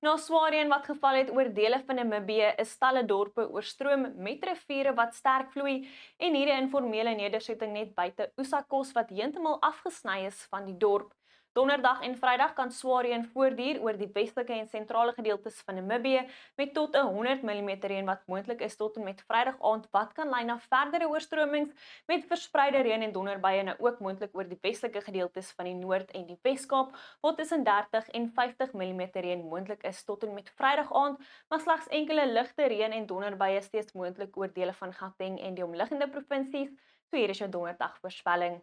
Na swaar reën wat geval het oor dele van Namibië, is talle dorpe oorstroom met riviere wat sterk vloei en hierdie informele nedersetting net buite Usakos wat heeltemal afgesny is van die dorp. Donderdag en Vrydag kan swaar reën voortduur oor die westelike en sentrale gedeeltes van Namibië met tot 100 mm reën wat moontlik is tot en met Vrydag aand wat kan lei na verdere oorstromings met verspreide reën en donderbuie nou ook moontlik oor die westelike gedeeltes van die Noord en die Weskaap waar tussen 30 en 50 mm reën moontlik is tot en met Vrydag aand, maar slegs enkele ligte reën en donderbuie steeds moontlik oor dele van Gauteng en die omliggende provinsies. So hier is jou donderdag voorspelling.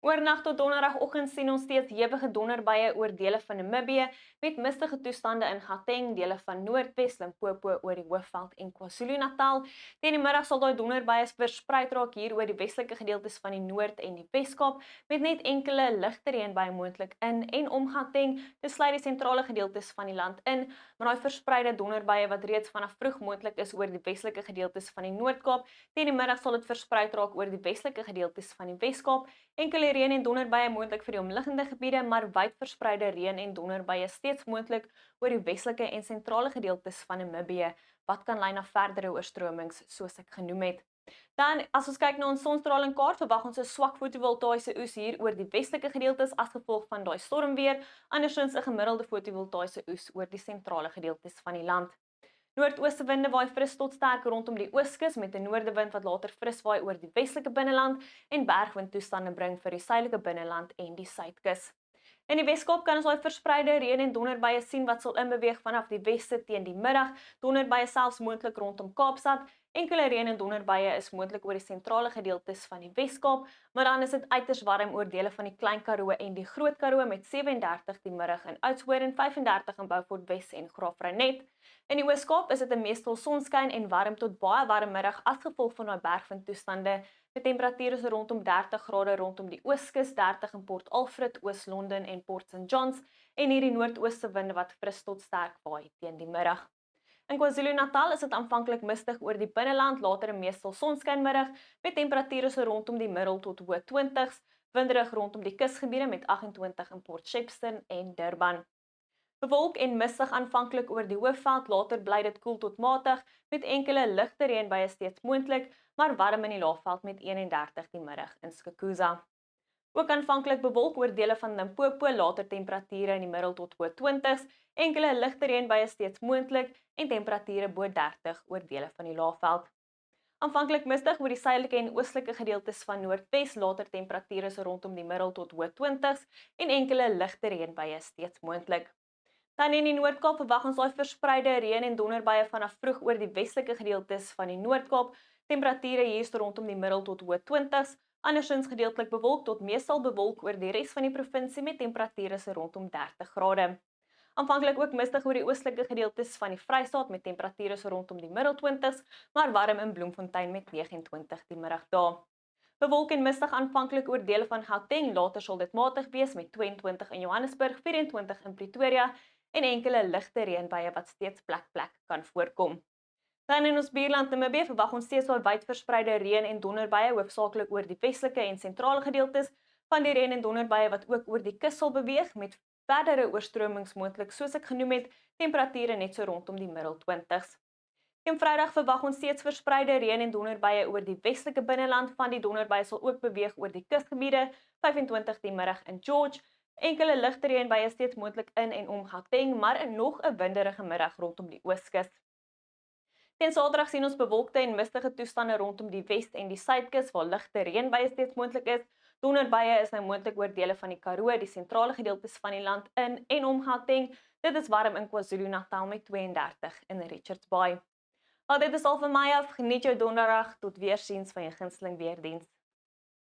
Oornag tot donderdagoggend sien ons steeds hewige donderbuie oor dele van Namibië met mistige toestande in Gauteng, dele van Noordwes, Limpopo oor die Hoofveld en KwaZulu-Natal. Teen die middag sal daai donderbuie versprei raak hier oor die westelike gedeeltes van die Noord en die Weskaap met net enkele ligte reënbuie moontlik in en om Gauteng. Dit sluit die sentrale gedeeltes van die land in, maar daai verspreide donderbuie wat reeds vanaf vroeg moontlik is oor die westelike gedeeltes van die Noord-Kaap, teen die middag sal dit versprei raak oor die westelike gedeeltes van die Weskaap. Enkele reën en donderbuie moontlik vir die omliggende gebiede, maar wyd verspreide reën en donderbuie steeds moontlik oor die westelike en sentrale gedeeltes van Namibië, wat kan lei na verdere oorstromings soos ek genoem het. Dan, as ons kyk na ons sonstralingkaart, verwag ons 'n swak fotovoltaïese oes hier oor die westelike gedeeltes as gevolg van daai stormweer, andersins 'n gemiddelde fotovoltaïese oes oor die sentrale gedeeltes van die land. Noordooste winde waai fris tot sterk rondom die ooskus met 'n noordewind wat later fris waai oor die westelike binneland en bergwindtoestande bring vir die suidelike binneland en die suidkus. In die Weskaap kan ons daai verspreide reën en donderbuie sien wat sal inbeweeg vanaf die weste teen die middag, donderbuie selfs moontlik rondom Kaapstad. Enkele reën en donderbuie is moontlik oor die sentrale gedeeltes van die Weskaap, maar dan is dit uiters warm oor dele van die Klein Karoo en die Groot Karoo met 37 die middag in Oudtshoorn en 35 in Beaufort Wes en Graafrenet. In die Oos-Kaap is dit 'n meestal sonskyn en warm tot baie warm middag as gevolg van daai bergwindtoestande met temperature so rondom 30 grade rondom die Ooskus, 30 in Port Alfred, Oos-London en Port St Johns en hierdie noordooste winde wat fris tot sterk waai teen die middag. In KwaZulu-Natal is dit aanvanklik mistig oor die binneland, later 'n meestal sonskynmiddag met temperature so rondom die middel tot hoë 20s, winderig rondom die kusgebiede met 28 in Port Shepstone en Durban. Bewolk en mistig aanvanklik oor die Hoofveld, later bly dit koel tot matig met enkele ligte reënbuie steeds moontlik, maar warm in die Laagveld met 31 die middag in Skukuza. Ook aanvanklik bewolk oor dele van Limpopo, later temperature in die middel tot hoë 20s, enkele ligte reënbuie steeds moontlik en temperature bo 30 oor dele van die Laagveld. Aanvanklik mistig oor die suidelike en oostelike gedeeltes van Noordwes, later temperature so rondom die middel tot hoë 20s en enkele ligte reënbuie steeds moontlik. Dan in die Noord-Kaap verwag ons daai verspreide reën en donderbuie vanaf vroeg oor die westelike gedeeltes van die Noord-Kaap. Temperature hier is rondom die middel tot hoë 20s, andersins gedeeltelik bewolk tot meestal bewolk oor die res van die provinsie met temperature so rondom 30 grade. Aanvanklik ook mistig oor die oostelike gedeeltes van die Vrystaat met temperature so rondom die middel 20s, maar warm in Bloemfontein met 29 die middag daar. Bewolk en mistig aanvanklik oor dele van Gauteng, later sal dit matig wees met 22 in Johannesburg, 24 in Pretoria en enkele ligte reënbuie wat steeds plek kan voorkom. Dan in ons buurland Namibië verwag ons steeds daai wyd verspreide reën en donderbuie, hoofsaaklik oor die westelike en sentrale gedeeltes van die reën en donderbuie wat ook oor die kus sal beweeg met verdere oorstromings moontlik, soos ek genoem het, temperature net so rondom die middel 20s. Teen Vrydag verwag ons steeds verspreide reën en donderbuie oor die westelike binneland, van die donderbuie sal ook beweeg oor die kusgebiede, 25 die middag in George. Enkele ligte reënbuie steeds moontlik in en om Gauteng, maar nog 'n winderige middag rondom die ooskus. Teen Saterdag sien ons bewolkte en mistige toestande rondom die wes en die suidkus waar ligte reënbuie steeds moontlik is. Donderbuie is nou moontlik oor dele van die Karoo, die sentrale gedeeltes van die land in en om Gauteng. Dit is warm in KwaZulu-Natal met 32 in Richards Bay. Dit is al vir my af. Geniet jou donderdag. Tot weersiens van jou gunsteling weerdiens.